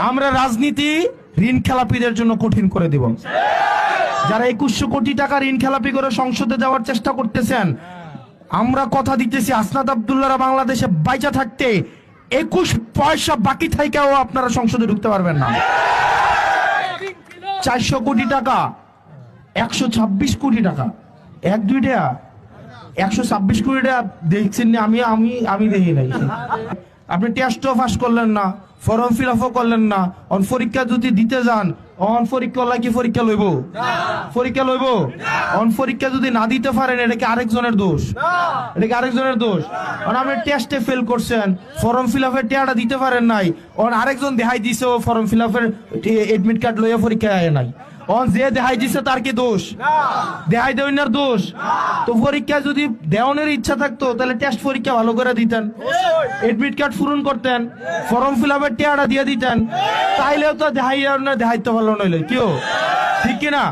আমরা রাজনীতি ঋণ খেলাপিদের জন্য কঠিন করে দিব। যারা 2100 কোটি টাকা ঋণ খেলাপি করে সংসদে যাওয়ার চেষ্টা করতেছেন, আমরা কথা দিতেছি আসনাদ আব্দুল্লাহরা বাংলাদেশে বাইচা থাকতে 21 পয়সা বাকি থাইকাও আপনারা সংসদে ঢুকতে পারবেন না। 400 কোটি টাকা, 126 কোটি টাকা, 1-2 টাকা 126 কোটি টাকা দেখছেন না? আমি দেখি নাই। আপনি টেস্টও পাস করলেন না, ফর্ম ফিল আপও করলেন না, অন পরীক্ষা যদি দিতে যান অন পরীক্ষা কি পরীক্ষা লইব? পরীক্ষা লইব? অন পরীক্ষা যদি না দিতে পারেন এটা কি আরেকজনের দোষ? এটা কি আরেকজনের দোষ? আপনি টেস্টে ফেল করছেন, ফর্ম ফিল আপের টেয়াটা দিতে পারেন নাই, অন আরেকজন দেখাই দিছে ও ফর্ম ফিল আপের এডমিট কার্ড লইয়া পরীক্ষায় আয় নাই, অন যে দেখাই দিছে তার কি দোষ? দেখাই দেওয়ার দোষ? তো পরীক্ষা যদি দেওয়ানের ইচ্ছা থাকতো তাহলে টেস্ট পরীক্ষা ভালো করে দিতেন, এডমিট কার্ড পূরণ করতেন, ফর্ম ফিল আপের টেয়াটা দিয়ে দিতেন, তাইলেও তো দেখাইতে পারলো নইলে কেউ, ঠিক কিনা?